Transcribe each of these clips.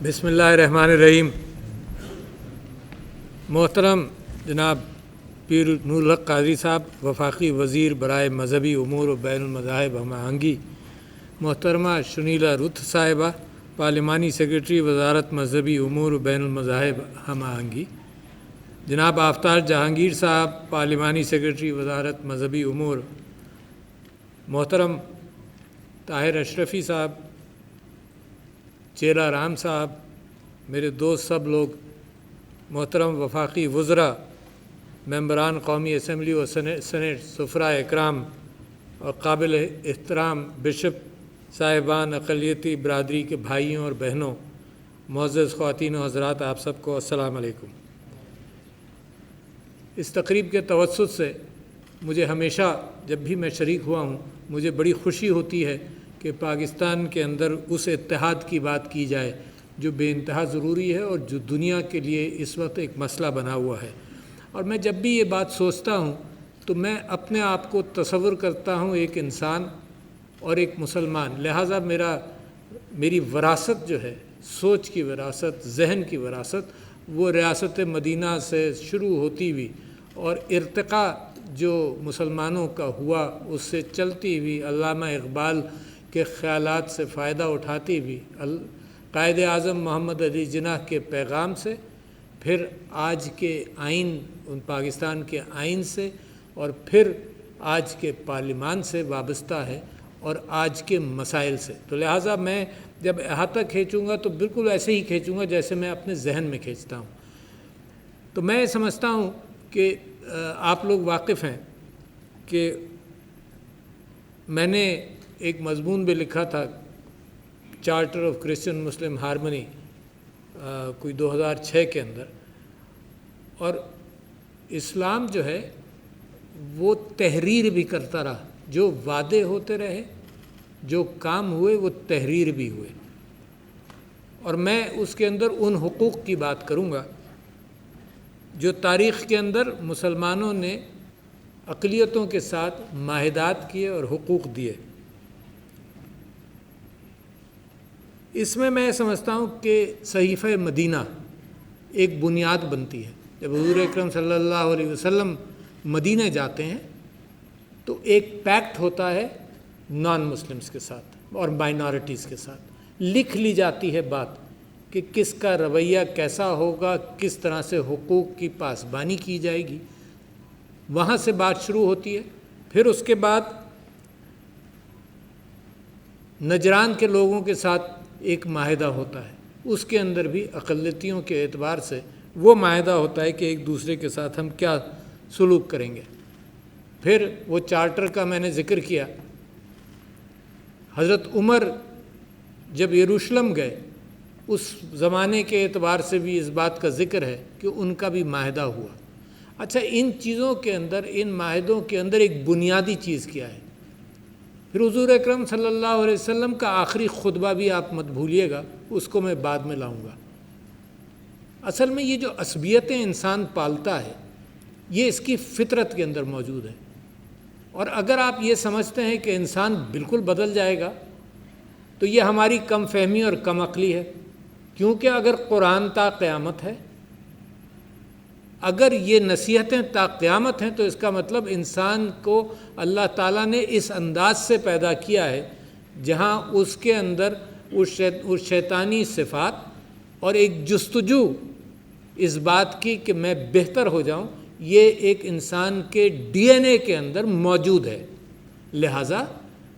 بسم اللہ الرحمن الرحیم۔ محترم جناب پیر نور الحق قادری صاحب، وفاقی وزیر برائے مذہبی امور و بین المذاہب ہم آہنگی، محترمہ شنیلا رتھ صاحبہ، پارلیمانی سیکرٹری وزارت مذہبی امور و بین المذاہب ہم آہنگی، جناب آفتاب جہانگیر صاحب، پارلیمانی سیکرٹری وزارت مذہبی امور، محترم طاہر اشرفی صاحب، چیلا رام صاحب، میرے دوست سب لوگ، محترم وفاقی وزراء، ممبران قومی اسمبلی و سینٹ، سفراء اکرام اور قابل احترام بشپ صاحبان، اقلیتی برادری کے بھائیوں اور بہنوں، معزز خواتین و حضرات، آپ سب کو السلام علیکم۔ اس تقریب کے توسط سے مجھے ہمیشہ جب بھی میں شریک ہوا ہوں مجھے بڑی خوشی ہوتی ہے کہ پاکستان کے اندر اس اتحاد کی بات کی جائے جو بے انتہا ضروری ہے اور جو دنیا کے لیے اس وقت ایک مسئلہ بنا ہوا ہے۔ اور میں جب بھی یہ بات سوچتا ہوں تو میں اپنے آپ کو تصور کرتا ہوں ایک انسان اور ایک مسلمان، لہٰذا میری وراثت جو ہے، سوچ کی وراثت، ذہن کی وراثت، وہ ریاست مدینہ سے شروع ہوتی ہوئی اور ارتقاء جو مسلمانوں کا ہوا اس سے چلتی ہوئی، علامہ اقبال کے خیالات سے فائدہ اٹھاتی ہوئی، قائد اعظم محمد علی جناح کے پیغام سے، پھر آج کے آئین، ان پاکستان کے آئین سے، اور پھر آج کے پارلیمان سے وابستہ ہے اور آج کے مسائل سے۔ تو لہٰذا میں جب احاطہ کھینچوں گا تو بالکل ایسے ہی کھینچوں گا جیسے میں اپنے ذہن میں کھینچتا ہوں۔ تو میں سمجھتا ہوں کہ آپ لوگ واقف ہیں کہ میں نے ایک مضمون بھی لکھا تھا، charter of Christian Muslim harmony, کوئی 2006 کے اندر، اور اسلام جو ہے وہ تحریر بھی کرتا رہا، جو وعدے ہوتے رہے، جو کام ہوئے وہ تحریر بھی ہوئے، اور میں اس کے اندر ان حقوق کی بات کروں گا جو تاریخ کے اندر مسلمانوں نے اقلیتوں کے ساتھ معاہدات کیے اور حقوق دیے۔ اس میں سمجھتا ہوں کہ صحیفہ مدینہ ایک بنیاد بنتی ہے۔ جب حضور اکرم صلی اللہ علیہ وسلم مدینہ جاتے ہیں تو ایک پیکٹ ہوتا ہے نان مسلمز کے ساتھ اور مائنارٹیز کے ساتھ، لکھ لی جاتی ہے بات کہ کس کا رویہ کیسا ہوگا، کس طرح سے حقوق کی پاسبانی کی جائے گی، وہاں سے بات شروع ہوتی ہے۔ پھر اس کے بعد نجران کے لوگوں کے ساتھ ایک معاہدہ ہوتا ہے، اس کے اندر بھی اقلیتوں کے اعتبار سے وہ معاہدہ ہوتا ہے کہ ایک دوسرے کے ساتھ ہم کیا سلوک کریں گے۔ پھر وہ چارٹر کا میں نے ذکر کیا، حضرت عمر جب یروشلم گئے اس زمانے کے اعتبار سے بھی اس بات کا ذکر ہے کہ ان کا بھی معاہدہ ہوا۔ اچھا، ان چیزوں کے اندر، ان معاہدوں کے اندر ایک بنیادی چیز کیا ہے؟ پھر حضور اکرم صلی اللہ علیہ وسلم کا آخری خطبہ بھی آپ مت بھولیے گا، اس کو میں بعد میں لاؤں گا۔ اصل میں یہ جو عصبیتیں انسان پالتا ہے یہ اس کی فطرت کے اندر موجود ہے، اور اگر آپ یہ سمجھتے ہیں کہ انسان بالکل بدل جائے گا تو یہ ہماری کم فہمی اور کم عقلی ہے، کیونکہ اگر قرآن تا قیامت ہے، اگر یہ نصیحتیں تا قیامت ہیں تو اس کا مطلب انسان کو اللہ تعالیٰ نے اس انداز سے پیدا کیا ہے جہاں اس کے اندر اس شیطانی صفات اور ایک جستجو اس بات کی کہ میں بہتر ہو جاؤں، یہ ایک انسان کے ڈی این اے کے اندر موجود ہے۔ لہٰذا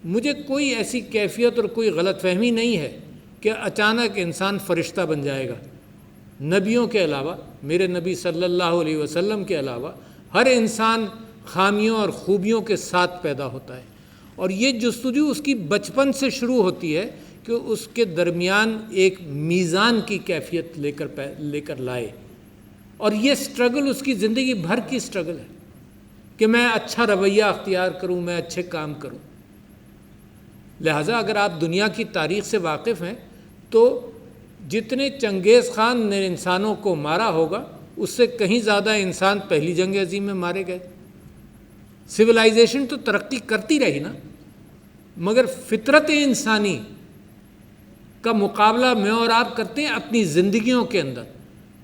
مجھے کوئی ایسی کیفیت اور کوئی غلط فہمی نہیں ہے کہ اچانک انسان فرشتہ بن جائے گا۔ نبیوں کے علاوہ، میرے نبی صلی اللہ علیہ وسلم کے علاوہ، ہر انسان خامیوں اور خوبیوں کے ساتھ پیدا ہوتا ہے، اور یہ جستجو اس کی بچپن سے شروع ہوتی ہے کہ اس کے درمیان ایک میزان کی کیفیت لے کر لائے، اور یہ سٹرگل اس کی زندگی بھر کی سٹرگل ہے کہ میں اچھا رویہ اختیار کروں، میں اچھے کام کروں۔ لہٰذا اگر آپ دنیا کی تاریخ سے واقف ہیں تو جتنے چنگیز خان نے انسانوں کو مارا ہوگا اس سے کہیں زیادہ انسان پہلی جنگ عظیم میں مارے گئے۔ سویلائزیشن تو ترقی کرتی رہی نا، مگر فطرت انسانی کا مقابلہ میں اور آپ کرتے ہیں اپنی زندگیوں کے اندر.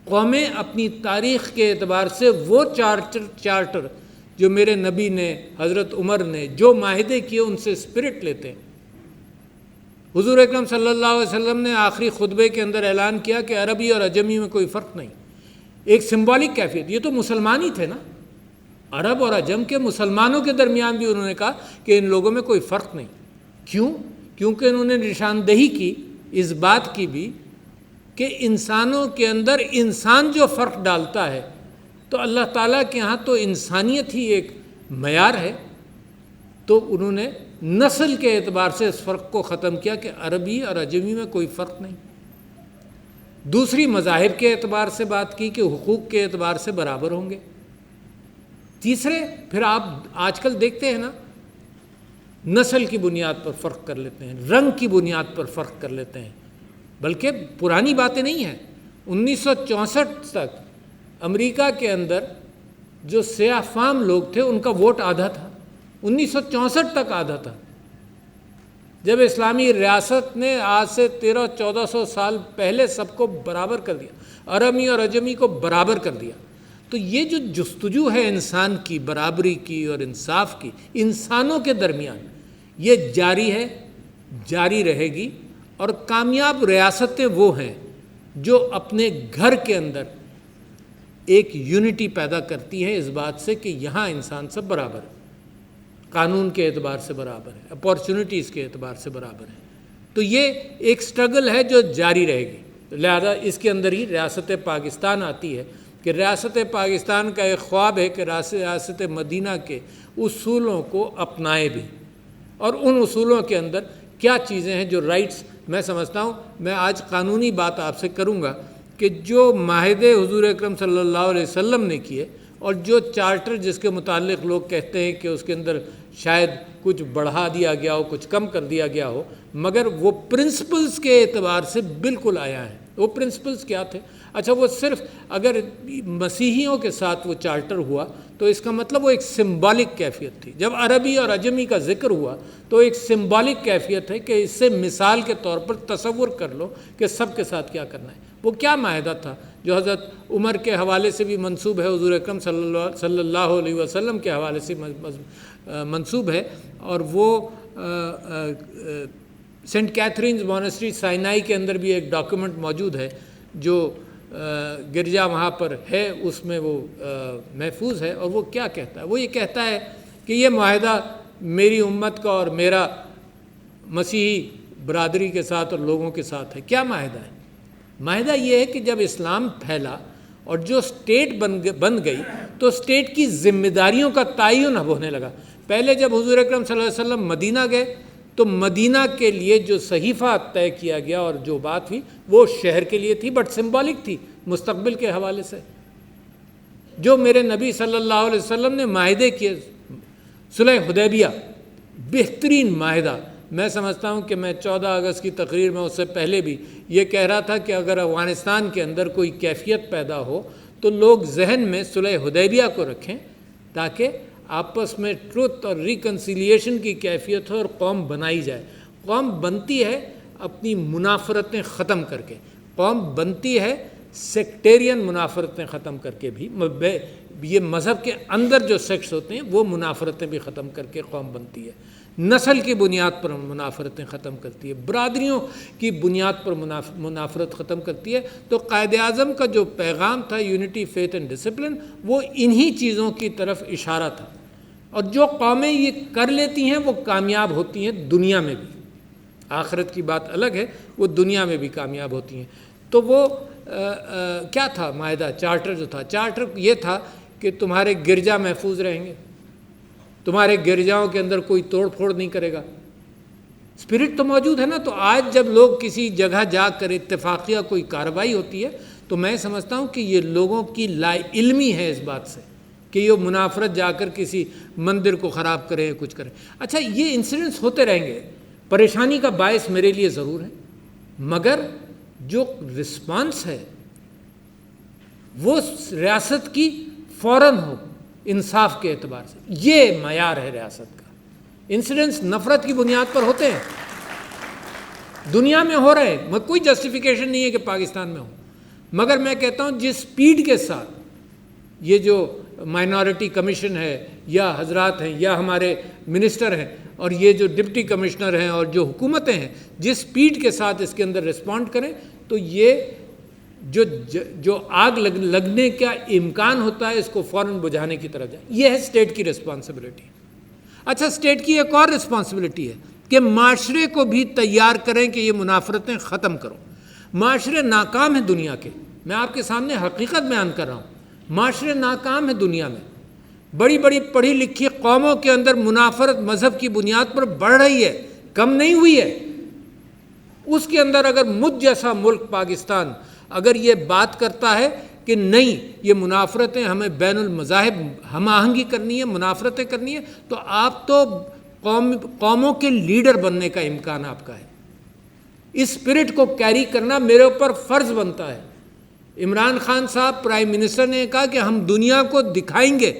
قومیں اپنی تاریخ کے اعتبار سے وہ چارٹر جو میرے نبی نے، حضرت عمر نے جو معاہدے کیے ان سے اسپرٹ لیتے ہیں. حضور اکرم صلی اللہ علیہ وسلم نے آخری خطبے کے اندر اعلان کیا کہ عربی اور عجمی میں کوئی فرق نہیں. ایک سمبولک کیفیت، یہ تو مسلمان ہی تھے نا، عرب اور عجم کے مسلمانوں کے درمیان بھی انہوں نے کہا کہ ان لوگوں میں کوئی فرق نہیں. کیوں؟ کیونکہ انہوں نے نشاندہی کی اس بات کی بھی کہ انسانوں کے اندر انسان جو فرق ڈالتا ہے تو اللہ تعالیٰ کے ہاں تو انسانیت ہی ایک معیار ہے. تو انہوں نے نسل کے اعتبار سے اس فرق کو ختم کیا کہ عربی اور عجمی میں کوئی فرق نہیں. دوسری مذاہب کے اعتبار سے بات کی کہ حقوق کے اعتبار سے برابر ہوں گے. تیسرے پھر آپ آج کل دیکھتے ہیں نا، نسل کی بنیاد پر فرق کر لیتے ہیں، رنگ کی بنیاد پر فرق کر لیتے ہیں. بلکہ پرانی باتیں نہیں ہیں. 1964 تک امریکہ کے اندر جو سیاہ فام لوگ تھے ان کا ووٹ آدھا تھا. 1964 تک آدھا تھا. جب اسلامی ریاست نے آج سے 1300-1400 سال پہلے سب کو برابر کر دیا، عربی اور عجمی کو برابر کر دیا. تو یہ جو جستجو ہے انسان کی برابری کی اور انصاف کی انسانوں کے درمیان، یہ جاری ہے، جاری رہے گی. اور کامیاب ریاستیں وہ ہیں جو اپنے گھر کے اندر ایک یونٹی پیدا کرتی ہے اس بات سے کہ یہاں انسان سب برابر ہے، قانون کے اعتبار سے برابر ہے، اپارچونٹیز کے اعتبار سے برابر ہے. تو یہ ایک سٹرگل ہے جو جاری رہے گی. لہذا اس کے اندر ہی ریاست پاکستان آتی ہے کہ ریاست پاکستان کا ایک خواب ہے کہ ریاست مدینہ کے اصولوں کو اپنائے بھی، اور ان اصولوں کے اندر کیا چیزیں ہیں جو رائٹس. میں سمجھتا ہوں میں آج قانونی بات آپ سے کروں گا کہ جو معاہدے حضور اکرم صلی اللہ علیہ وسلم نے کیے اور جو چارٹر جس کے متعلق لوگ کہتے ہیں کہ اس کے اندر شاید کچھ بڑھا دیا گیا ہو، کچھ کم کر دیا گیا ہو، مگر وہ پرنسپلز کے اعتبار سے بالکل آیا ہے. وہ پرنسپلز کیا تھے؟ اچھا، وہ صرف اگر مسیحیوں کے ساتھ وہ چارٹر ہوا تو اس کا مطلب وہ ایک سمبولک کیفیت تھی. جب عربی اور عجمی کا ذکر ہوا تو ایک سمبولک کیفیت ہے کہ اس سے مثال کے طور پر تصور کر لو کہ سب کے ساتھ کیا کرنا ہے. وہ کیا معاہدہ تھا جو حضرت عمر کے حوالے سے بھی منسوب ہے، حضور اکرم صلی اللہ علیہ وسلم کے حوالے سے منسوب ہے، اور وہ سینٹ کیتھرینز مونسٹری سائنائی کے اندر بھی ایک ڈاکیومنٹ موجود ہے جو گرجا وہاں پر ہے، اس میں وہ محفوظ ہے. اور وہ کیا کہتا ہے؟ وہ یہ کہتا ہے کہ یہ معاہدہ میری امت کا اور میرا مسیحی برادری کے ساتھ اور لوگوں کے ساتھ ہے. کیا معاہدہ ہے؟ معاہدہ یہ ہے کہ جب اسلام پھیلا اور جو اسٹیٹ بن گئی تو اسٹیٹ کی ذمہ داریوں کا تعین اب ہونے لگا. پہلے جب حضور اکرم صلی اللہ علیہ وسلم مدینہ گئے تو مدینہ کے لیے جو صحیفہ طے کیا گیا اور جو بات ہوئی وہ شہر کے لیے تھی، بٹ سمبولک تھی مستقبل کے حوالے سے. جو میرے نبی صلی اللہ علیہ وسلم نے معاہدے کیے، صلح حدیبیہ بہترین معاہدہ. میں سمجھتا ہوں کہ میں 14 اگست کی تقریر میں اس سے پہلے بھی یہ کہہ رہا تھا کہ اگر افغانستان کے اندر کوئی کیفیت پیدا ہو تو لوگ ذہن میں صلح حدیبیہ کو رکھیں تاکہ آپس میں ٹروتھ اور ریکنسیلیشن کی کیفیت ہو اور قوم بنائی جائے. قوم بنتی ہے اپنی منافرتیں ختم کر کے، قوم بنتی ہے سیکٹیرین منافرتیں ختم کر کے بھی. یہ مذہب کے اندر جو سیکٹس ہوتے ہیں وہ منافرتیں بھی ختم کر کے قوم بنتی ہے. نسل کی بنیاد پر منافرتیں ختم کرتی ہے، برادریوں کی بنیاد پر منافرت ختم کرتی ہے. تو قائد اعظم کا جو پیغام تھا یونٹی، فیتھ اینڈ ڈسپلن، وہ انہی چیزوں کی طرف اشارہ تھا. اور جو قومیں یہ کر لیتی ہیں وہ کامیاب ہوتی ہیں دنیا میں بھی. آخرت کی بات الگ ہے، وہ دنیا میں بھی کامیاب ہوتی ہیں. تو وہ کیا تھا معاہدہ؟ چارٹر جو تھا، چارٹر یہ تھا کہ تمہارے گرجا محفوظ رہیں گے، تمہارے گرجاؤں کے اندر کوئی توڑ پھوڑ نہیں کرے گا. اسپرٹ تو موجود ہے نا. تو آج جب لوگ کسی جگہ جا کر اتفاقیہ کوئی کارروائی ہوتی ہے تو میں سمجھتا ہوں کہ یہ لوگوں کی لا علمی ہے اس بات سے کہ یہ منافرت جا کر کسی مندر کو خراب کرے، کچھ کرے. اچھا، یہ انسیڈنٹس ہوتے رہیں گے، پریشانی کا باعث میرے لیے ضرور ہے، مگر جو رسپانس ہے وہ ریاست کی فوراً ہو انصاف کے اعتبار سے. یہ معیار ہے ریاست کا. انسیڈنٹس نفرت کی بنیاد پر ہوتے ہیں، دنیا میں ہو رہے ہیں، کوئی جسٹیفیکیشن نہیں ہے کہ پاکستان میں ہو، مگر میں کہتا ہوں جس سپیڈ کے ساتھ یہ جو مائنورٹی کمیشن ہے یا حضرات ہیں یا ہمارے منسٹر ہیں اور یہ جو ڈپٹی کمشنر ہیں اور جو حکومتیں ہیں جس سپیڈ کے ساتھ اس کے اندر رسپونڈ کریں تو یہ جو آگ لگنے کا امکان ہوتا ہے اس کو فوراً بجھانے کی طرف جائے. یہ ہے اسٹیٹ کی رسپانسبلٹی. اچھا، اسٹیٹ کی ایک اور رسپانسبلٹی ہے کہ معاشرے کو بھی تیار کریں کہ یہ منافرتیں ختم کرو. معاشرے ناکام ہیں دنیا کے، میں آپ کے سامنے حقیقت بیان کر رہا ہوں. معاشرے ناکام ہیں دنیا میں. بڑی بڑی پڑھی لکھی قوموں کے اندر منافرت مذہب کی بنیاد پر بڑھ رہی ہے، کم نہیں ہوئی ہے. اس کے اندر اگر مجھ جیسا ملک پاکستان اگر یہ بات کرتا ہے کہ نہیں یہ منافرتیں ہمیں بین المذاہب ہم آہنگی کرنی ہے، منافرتیں کرنی ہے، تو آپ تو قوموں کے لیڈر بننے کا امکان آپ کا ہے. اس اسپرٹ کو کیری کرنا میرے اوپر فرض بنتا ہے. عمران خان صاحب پرائم منسٹر نے کہا کہ ہم دنیا کو دکھائیں گے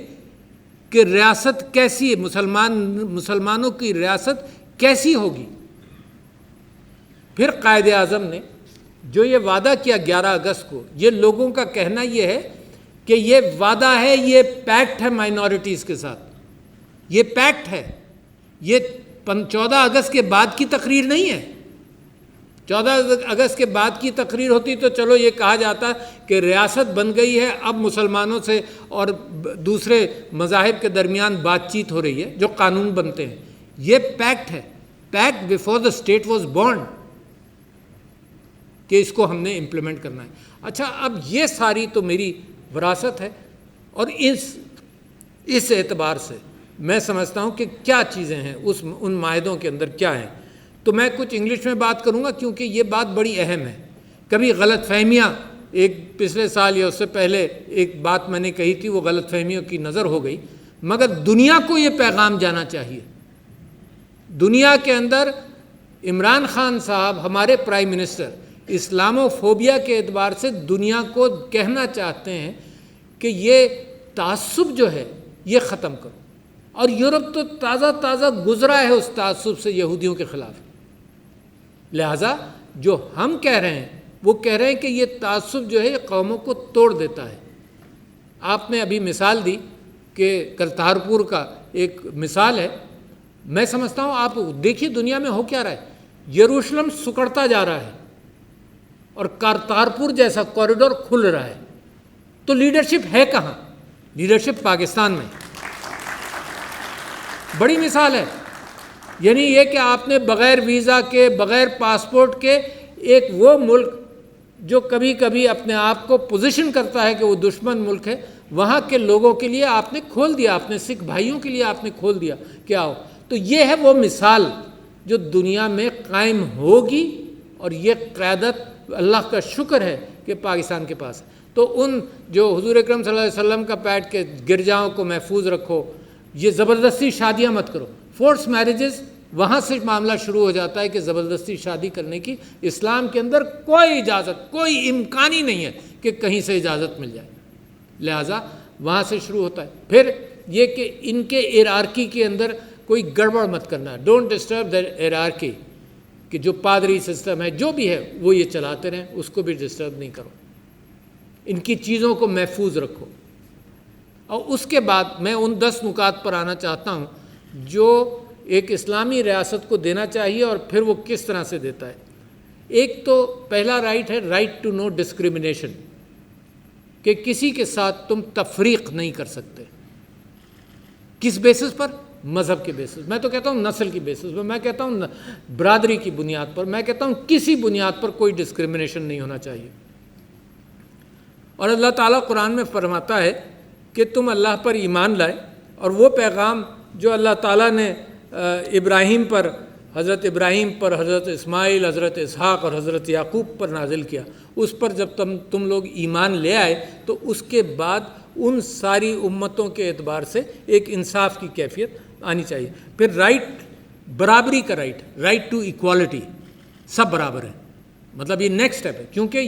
کہ ریاست کیسی ہے، مسلمانوں کی ریاست کیسی ہوگی. پھر قائد اعظم نے جو یہ وعدہ کیا 11 اگست کو، یہ لوگوں کا کہنا یہ ہے کہ یہ وعدہ ہے، یہ پیکٹ ہے مائنورٹیز کے ساتھ، یہ پیکٹ ہے. یہ 14 اگست کے بعد کی تقریر نہیں ہے. 14 اگست کے بعد کی تقریر ہوتی تو چلو یہ کہا جاتا کہ ریاست بن گئی ہے، اب مسلمانوں سے اور دوسرے مذاہب کے درمیان بات چیت ہو رہی ہے جو قانون بنتے ہیں. یہ پیکٹ ہے، packet before the state was born, کہ اس کو ہم نے امپلیمنٹ کرنا ہے. اچھا، اب یہ ساری تو میری وراثت ہے، اور اس اعتبار سے میں سمجھتا ہوں کہ کیا چیزیں ہیں ان معاہدوں کے اندر کیا ہیں. تو میں کچھ انگلش میں بات کروں گا کیونکہ یہ بات بڑی اہم ہے. کبھی غلط فہمیاں، ایک پچھلے سال یا اس سے پہلے ایک بات میں نے کہی تھی، وہ غلط فہمیوں کی نظر ہو گئی، مگر دنیا کو یہ پیغام جانا چاہیے. دنیا کے اندر عمران خان صاحب ہمارے پرائم منسٹر اسلامو فوبیا کے اعتبار سے دنیا کو کہنا چاہتے ہیں کہ یہ تعصب جو ہے یہ ختم کرو. اور یورپ تو تازہ گزرا ہے اس تعصب سے یہودیوں کے خلاف. لہٰذا جو ہم کہہ رہے ہیں وہ کہہ رہے ہیں کہ یہ تعصب جو ہے یہ قوموں کو توڑ دیتا ہے. آپ نے ابھی مثال دی کہ کرتارپور کا ایک مثال ہے. میں سمجھتا ہوں آپ دیکھیے دنیا میں ہو کیا رہا ہے. یروشلم سکڑتا جا رہا ہے اور کرتارپور جیسا کوریڈور کھل رہا ہے. تو لیڈرشپ ہے کہاں؟ لیڈرشپ پاکستان میں. بڑی مثال ہے. یعنی یہ کہ آپ نے بغیر ویزا کے، بغیر پاسپورٹ کے، ایک وہ ملک جو کبھی کبھی اپنے آپ کو پوزیشن کرتا ہے کہ وہ دشمن ملک ہے، وہاں کے لوگوں کے لیے آپ نے کھول دیا، اپنے سکھ بھائیوں کے لیے آپ نے کھول دیا. کیا ہو؟ تو یہ ہے وہ مثال جو دنیا میں قائم ہوگی، اور یہ قیادت اللہ کا شکر ہے کہ پاکستان کے پاس ہے. تو ان جو حضور اکرم صلی اللہ علیہ وسلم کا پیٹ کے گرجاؤں کو محفوظ رکھو، یہ زبردستی شادیاں مت کرو. فورس میرجز وہاں سے معاملہ شروع ہو جاتا ہے کہ زبردستی شادی کرنے کی اسلام کے اندر کوئی اجازت، کوئی امکان ہی نہیں ہے کہ کہیں سے اجازت مل جائے. لہٰذا وہاں سے شروع ہوتا ہے. پھر یہ کہ ان کے ہیرارکی کے اندر کوئی گڑبڑ مت کرنا. ڈونٹ ڈسٹرب دا ہیرارکی، کہ جو پادری سسٹم ہے جو بھی ہے وہ یہ چلاتے رہیں، اس کو بھی ڈسٹرب نہیں کرو. ان کی چیزوں کو محفوظ رکھو. اور اس کے بعد میں ان 10 نکات پر آنا چاہتا ہوں جو ایک اسلامی ریاست کو دینا چاہیے، اور پھر وہ کس طرح سے دیتا ہے. ایک تو پہلا رائٹ ہے رائٹ ٹو نو ڈسکریمنیشن، کہ کسی کے ساتھ تم تفریق نہیں کر سکتے. کس بیسس پر؟ مذہب کے بیسس. میں تو کہتا ہوں نسل کی بیسس پر، میں کہتا ہوں برادری کی بنیاد پر، میں کہتا ہوں کسی بنیاد پر کوئی ڈسکریمنیشن نہیں ہونا چاہیے. اور اللہ تعالیٰ قرآن میں فرماتا ہے کہ تم اللہ پر ایمان لائے، اور وہ پیغام جو اللہ تعالیٰ نے ابراہیم پر، حضرت ابراہیم پر، حضرت اسماعیل، حضرت اسحاق اور حضرت یعقوب پر نازل کیا، اس پر جب تم لوگ ایمان لے آئے تو اس کے بعد ان ساری امتوں کے اعتبار سے ایک انصاف کی کیفیت آنی چاہیے. پھر رائٹ، برابری کا رائٹ، رائٹ ٹو ایکوالٹی، سب برابر ہیں. مطلب یہ نیکسٹ اسٹیپ ہے، کیونکہ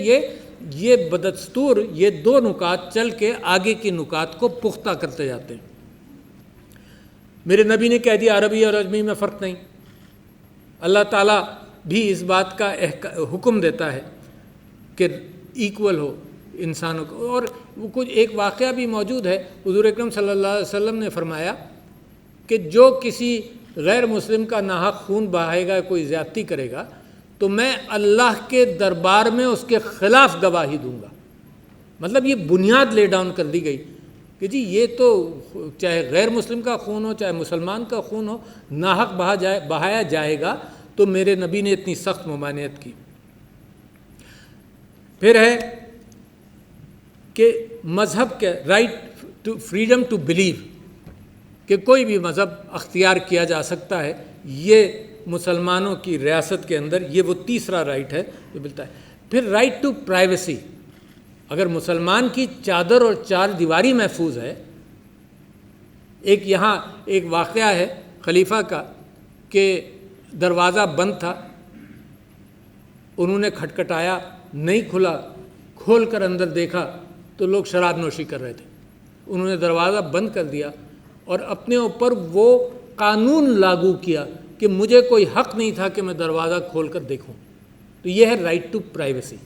یہ بدستور یہ 2 نکات چل کے آگے کی نکات کو پختہ کرتے جاتے ہیں. میرے نبی نے کہہ دیا عربی اور اجمی میں فرق نہیں. اللہ تعالیٰ بھی اس بات کا حکم دیتا ہے کہ ایکول ہو انسانوں کو. اور وہ کچھ ایک واقعہ بھی موجود ہے. حضور اکرم صلی اللہ علیہ وسلم نے فرمایا کہ جو کسی غیر مسلم کا ناحق خون بہائے گا، کوئی زیادتی کرے گا، تو میں اللہ کے دربار میں اس کے خلاف گواہی دوں گا. مطلب یہ بنیاد لے ڈاؤن کر دی گئی کہ جی یہ تو چاہے غیر مسلم کا خون ہو چاہے مسلمان کا خون ہو، ناحق بہایا جائے گا تو میرے نبی نے اتنی سخت ممانعت کی. پھر ہے کہ مذہب کے right to freedom to believe, کہ کوئی بھی مذہب اختیار کیا جا سکتا ہے، یہ مسلمانوں کی ریاست کے اندر یہ وہ تیسرا رائٹ ہے جو ملتا ہے. پھر رائٹ ٹو پرائیویسی، اگر مسلمان کی چادر اور چار دیواری محفوظ ہے. یہاں ایک واقعہ ہے خلیفہ کا کہ دروازہ بند تھا، انہوں نے کھٹکھٹایا، نہیں کھلا، کھول کر اندر دیکھا تو لوگ شراب نوشی کر رہے تھے. انہوں نے دروازہ بند کر دیا اور اپنے اوپر وہ قانون لاگو کیا کہ مجھے کوئی حق نہیں تھا کہ میں دروازہ کھول کر دیکھوں. تو یہ ہے رائٹ ٹو پرائیویسی.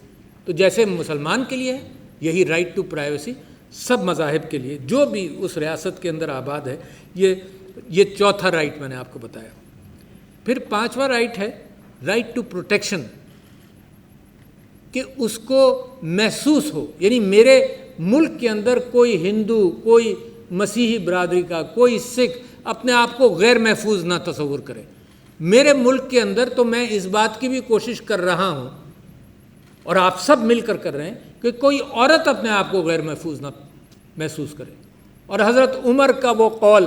تو جیسے مسلمان کے لیے ہے یہی رائٹ ٹو پرائیویسی سب مذاہب کے لیے جو بھی اس ریاست کے اندر آباد ہے. یہ چوتھا رائٹ میں نے آپ کو بتایا. پھر پانچواں رائٹ ہے رائٹ ٹو پروٹیکشن، کہ اس کو محسوس ہو، یعنی میرے ملک کے اندر کوئی ہندو، کوئی مسیحی برادری کا، کوئی سکھ اپنے آپ کو غیر محفوظ نہ تصور کرے. میرے ملک کے اندر تو میں اس بات کی بھی کوشش کر رہا ہوں اور آپ سب مل کر رہے ہیں کہ کوئی عورت اپنے آپ کو غیر محفوظ نہ محسوس کرے. اور حضرت عمر کا وہ قول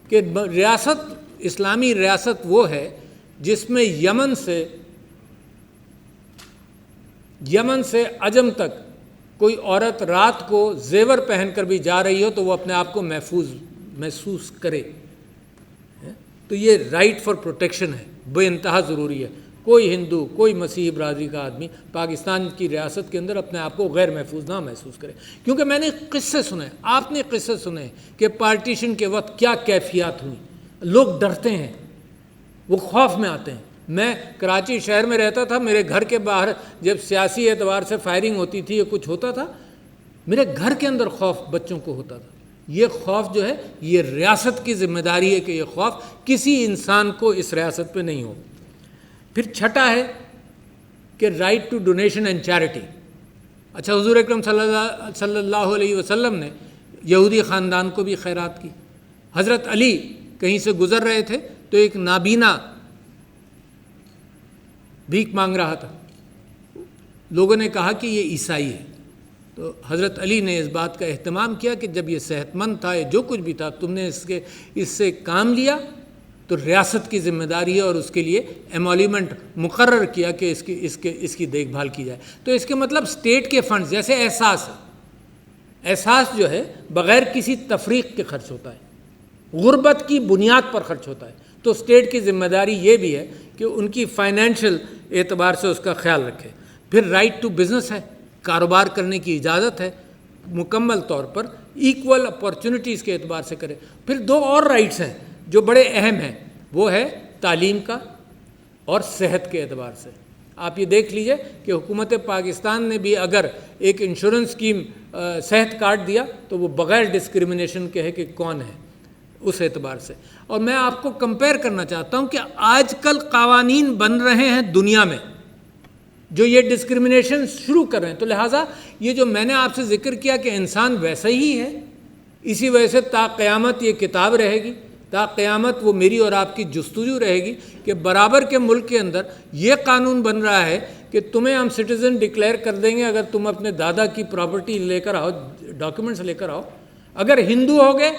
کہ ریاست، اسلامی ریاست وہ ہے جس میں یمن سے عجم تک کوئی عورت رات کو زیور پہن کر بھی جا رہی ہو تو وہ اپنے آپ کو محفوظ محسوس کرے. تو یہ رائٹ فار پروٹیکشن ہے، بے انتہا ضروری ہے. کوئی ہندو، کوئی مسیحی برادری کا آدمی پاکستان کی ریاست کے اندر اپنے آپ کو غیر محفوظ نہ محسوس کرے. کیونکہ میں نے قصے سنے، آپ نے قصے سنے کہ پارٹیشن کے وقت کیا کیفیات ہوئیں. لوگ ڈرتے ہیں، وہ خوف میں آتے ہیں. میں کراچی شہر میں رہتا تھا، میرے گھر کے باہر جب سیاسی اعتبار سے فائرنگ ہوتی تھی یا کچھ ہوتا تھا، میرے گھر کے اندر خوف بچوں کو ہوتا تھا. یہ خوف جو ہے یہ ریاست کی ذمہ داری ہے کہ یہ خوف کسی انسان کو اس ریاست پہ نہیں ہو. پھر چھٹا ہے کہ right to donation and charity. اچھا، حضور اکرم صلی اللہ علیہ وسلم نے یہودی خاندان کو بھی خیرات کی. حضرت علی کہیں سے گزر رہے تھے تو ایک نابینا بھیک مانگ رہا تھا. لوگوں نے کہا کہ یہ عیسائی ہے. تو حضرت علی نے اس بات کا اہتمام کیا کہ جب یہ صحت مند تھا، جو کچھ بھی تھا، تم نے اس سے کام لیا تو ریاست کی ذمہ داری ہے اور اس کے لیے ایمولیمنٹ مقرر کیا کہ اس کی دیکھ بھال کی جائے. تو اس کے مطلب اسٹیٹ کے فنڈز جیسے احساس ہے، احساس جو ہے بغیر کسی تفریق کے خرچ ہوتا ہے، غربت کی بنیاد پر خرچ ہوتا ہے. تو اسٹیٹ کی ذمہ داری یہ بھی ہے کہ ان کی فائنینشیل اعتبار سے اس کا خیال رکھے. پھر رائٹ ٹو بزنس ہے، کاروبار کرنے کی اجازت ہے، مکمل طور پر ایکول اپارچونیٹیز کے اعتبار سے کرے. پھر دو اور رائٹس ہیں جو بڑے اہم ہیں، وہ ہے تعلیم کا اور صحت کے اعتبار سے. آپ یہ دیکھ لیجئے کہ حکومت پاکستان نے بھی اگر ایک انشورنس اسکیم صحت کارڈ دیا تو وہ بغیر ڈسکریمنیشن کے ہے کہ کون ہے اس اعتبار سے. اور میں آپ کو کمپیئر کرنا چاہتا ہوں کہ آج کل قوانین بن رہے ہیں دنیا میں جو یہ ڈسکریمنیشن شروع کر رہے ہیں. تو لہٰذا یہ جو میں نے آپ سے ذکر کیا کہ انسان ویسا ہی ہے، اسی وجہ سے تا قیامت یہ کتاب رہے گی، تا قیامت وہ میری اور آپ کی جستجو رہے گی کہ برابر کے ملک کے اندر یہ قانون بن رہا ہے کہ تمہیں ہم سٹیزن ڈکلیئر کر دیں گے اگر تم اپنے دادا کی پراپرٹی لے کر آؤ، ڈاکیومنٹس لے کر آؤ. اگر ہندو ہوگے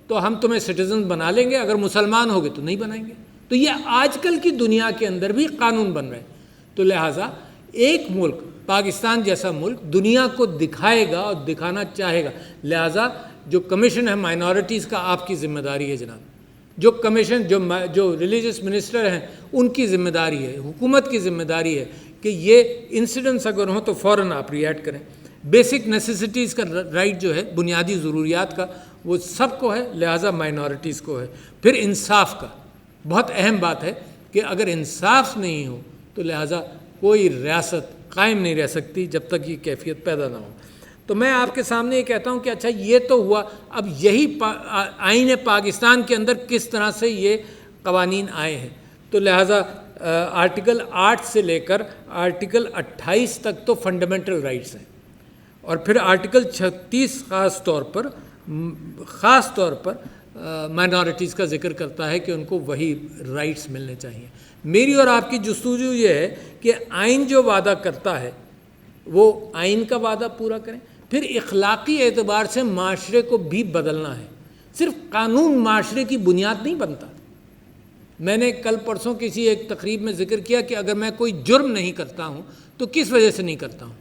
تو ہم تمہیں سٹیزن بنا لیں گے، اگر مسلمان ہوگے تو نہیں بنائیں گے. تو یہ آج کل کی دنیا کے اندر بھی قانون بن رہے ہیں. تو لہٰذا ایک ملک پاکستان جیسا ملک دنیا کو دکھائے گا اور دکھانا چاہے گا. لہٰذا جو کمیشن ہے مائنورٹیز کا آپ کی ذمہ داری ہے جناب. جو کمیشن جو ریلیجس منسٹر ہیں ان کی ذمہ داری ہے، حکومت کی ذمہ داری ہے کہ یہ انسیڈنٹس اگر ہوں تو فوراً آپ ریئیکٹ کریں. بیسک نیسیسٹیز کا رائٹ جو ہے، بنیادی ضروریات کا، وہ سب کو ہے، لہٰذا مائنورٹیز کو ہے. پھر انصاف کا بہت اہم بات ہے کہ اگر انصاف نہیں ہو تو لہٰذا کوئی ریاست قائم نہیں رہ سکتی جب تک یہ کیفیت پیدا نہ ہو۔ تو میں آپ کے سامنے یہ کہتا ہوں کہ اچھا یہ تو ہوا، اب یہی آئین پاکستان کے اندر کس طرح سے یہ قوانین آئے ہیں۔ تو لہٰذا آرٹیکل 8 سے لے کر آرٹیکل 28 تک تو فنڈامنٹل رائٹس ہیں، اور پھر آرٹیکل 36 خاص طور پر مائنورٹیز کا ذکر کرتا ہے کہ ان کو وہی رائٹس ملنے چاہیے۔ میری اور آپ کی جستجو یہ ہے کہ آئین جو وعدہ کرتا ہے وہ آئین کا وعدہ پورا کریں، پھر اخلاقی اعتبار سے معاشرے کو بھی بدلنا ہے۔ صرف قانون معاشرے کی بنیاد نہیں بنتا۔ میں نے کل پرسوں کسی ایک تقریب میں ذکر کیا کہ اگر میں کوئی جرم نہیں کرتا ہوں تو کس وجہ سے نہیں کرتا ہوں؟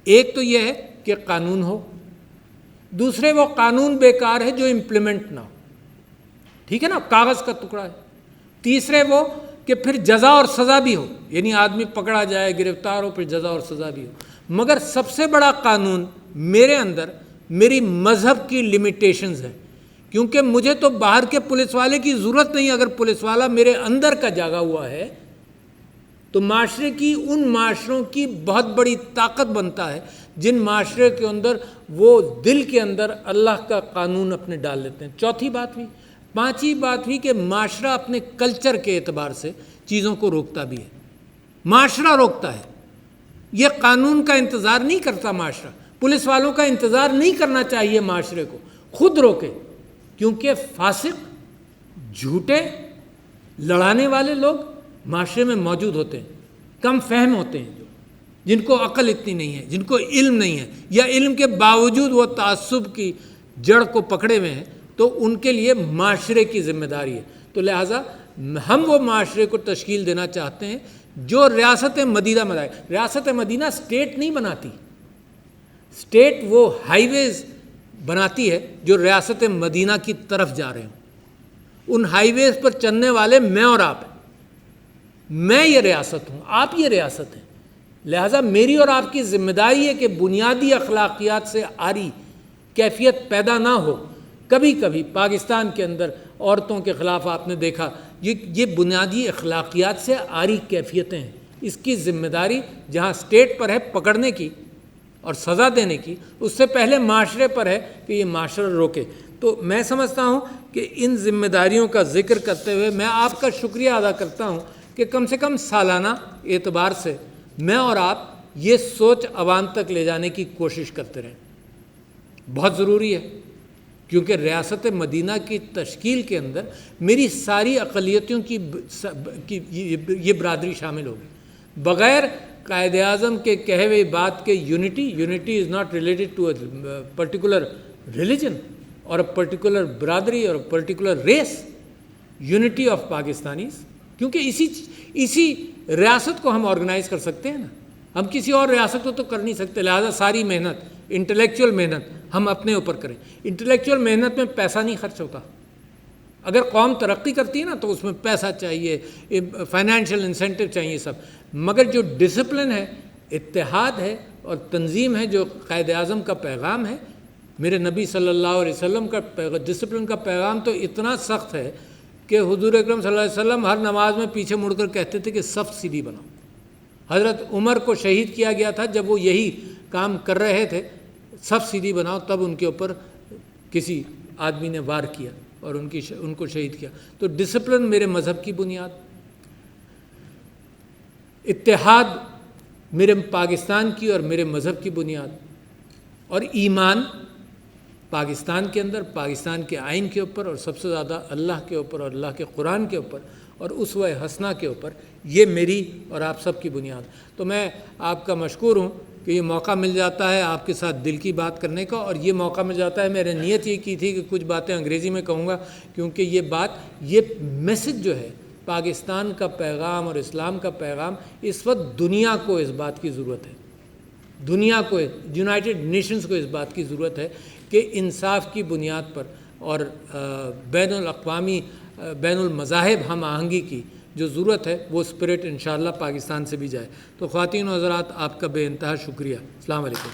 ایک تو یہ ہے کہ قانون ہو، دوسرے وہ قانون بیکار ہے جو امپلیمنٹ نہ ہو، ٹھیک ہے نا، کاغذ کا ٹکڑا ہے۔ تیسرے وہ کہ پھر جزا اور سزا بھی ہو، یعنی آدمی پکڑا جائے، گرفتار ہو، پھر جزا اور سزا بھی ہو۔ مگر سب سے بڑا قانون میرے اندر میری مذہب کی لمیٹیشنز ہیں، کیونکہ مجھے تو باہر کے پولیس والے کی ضرورت نہیں۔ اگر پولیس والا میرے اندر کا جاگا ہوا ہے تو معاشرے کی ان معاشروں کی بہت بڑی طاقت بنتا ہے جن معاشرے کے اندر وہ دل کے اندر اللہ کا قانون اپنے ڈال لیتے ہیں۔ چوتھی بات ہوئی، پانچویں بات ہوئی کہ معاشرہ اپنے کلچر کے اعتبار سے چیزوں کو روکتا بھی ہے۔ معاشرہ روکتا ہے، یہ قانون کا انتظار نہیں کرتا، معاشرہ پولیس والوں کا انتظار نہیں کرنا چاہیے، معاشرے کو خود روکے، کیونکہ فاسق، جھوٹے، لڑانے والے لوگ معاشرے میں موجود ہوتے ہیں، کم فہم ہوتے ہیں، جن کو عقل اتنی نہیں ہے، جن کو علم نہیں ہے، یا علم کے باوجود وہ تعصب کی جڑ کو پکڑے ہوئے ہیں، تو ان کے لیے معاشرے کی ذمہ داری ہے۔ تو لہٰذا ہم وہ معاشرے کو تشکیل دینا چاہتے ہیں جو ریاست مدینہ بنائے۔ ریاست مدینہ اسٹیٹ نہیں بناتی، اسٹیٹ وہ ہائی ویز بناتی ہے جو ریاست مدینہ کی طرف جا رہے ہوں۔ ان ہائی ویز پر چلنے والے میں اور آپ ہیں، میں یہ ریاست ہوں، آپ یہ ریاست ہیں۔ لہٰذا میری اور آپ کی ذمہ داری ہے کہ بنیادی اخلاقیات سے عاری کیفیت پیدا نہ ہو۔ کبھی کبھی پاکستان کے اندر عورتوں کے خلاف آپ نے دیکھا، یہ بنیادی اخلاقیات سے عاری کیفیتیں ہیں۔ اس کی ذمہ داری جہاں اسٹیٹ پر ہے پکڑنے کی اور سزا دینے کی، اس سے پہلے معاشرے پر ہے کہ یہ معاشرہ روکے۔ تو میں سمجھتا ہوں کہ ان ذمہ داریوں کا ذکر کرتے ہوئے میں آپ کا شکریہ ادا کرتا ہوں کہ کم سے کم سالانہ اعتبار سے میں اور آپ یہ سوچ عوام تک لے جانے کی کوشش کرتے رہیں۔ بہت ضروری ہے، کیونکہ ریاست مدینہ کی تشکیل کے اندر میری ساری اقلیتوں کی یہ برادری شامل ہوگی۔ بغیر قائد اعظم کے کہے ہوئے بات کے unity is not related to a particular religion اور اے پرٹیکولر برادری اور particular race, unity of Pakistanis, کیونکہ اسی ریاست کو ہم آرگنائز کر سکتے ہیں نا، ہم کسی اور ریاست کو تو کر نہیں سکتے۔ لہٰذا ساری محنت، انٹلیکچوئل محنت ہم اپنے اوپر کریں۔ انٹلیکچوئل محنت میں پیسہ نہیں خرچ ہوتا۔ اگر قوم ترقی کرتی ہے نا تو اس میں پیسہ چاہیے، فائنینشیل انسینٹیو چاہیے، سب، مگر جو ڈسپلن ہے، اتحاد ہے اور تنظیم ہے، جو قائد اعظم کا پیغام ہے، میرے نبی صلی اللہ علیہ وسلم کا ڈسپلن کا پیغام تو اتنا سخت ہے کہ حضور اکرم صلی اللہ علیہ وسلم ہر نماز میں پیچھے مڑ کر کہتے تھے کہ صف سیدھی بناؤ۔ حضرت عمر کو شہید کیا گیا تھا جب وہ یہی کام کر رہے تھے، صف سیدھی بناؤ، تب ان کے اوپر کسی آدمی نے وار کیا اور ان کو شہید کیا۔ تو ڈسپلن میرے مذہب کی بنیاد، اتحاد میرے پاکستان کی اور میرے مذہب کی بنیاد، اور ایمان پاکستان کے اندر، پاکستان کے آئین کے اوپر، اور سب سے زیادہ اللہ کے اوپر اور اللہ کے قرآن کے اوپر اور اسوہ حسنہ کے اوپر، یہ میری اور آپ سب کی بنیاد۔ تو میں آپ کا مشکور ہوں کہ یہ موقع مل جاتا ہے آپ کے ساتھ دل کی بات کرنے کا، اور یہ موقع مل جاتا ہے۔ میں نے نیت یہ کی تھی کہ کچھ باتیں انگریزی میں کہوں گا، کیونکہ یہ میسج جو ہے، پاکستان کا پیغام اور اسلام کا پیغام، اس وقت دنیا کو اس بات کی ضرورت ہے، دنیا کو، یونائٹڈ نیشنز کو اس بات کی ضرورت ہے کہ انصاف کی بنیاد پر اور بین الاقوامی، بین المذاہب ہم آہنگی کی جو ضرورت ہے، وہ اسپرٹ انشاءاللہ پاکستان سے بھی جائے۔ تو خواتین و حضرات، آپ کا بے انتہا شکریہ۔ السلام علیکم۔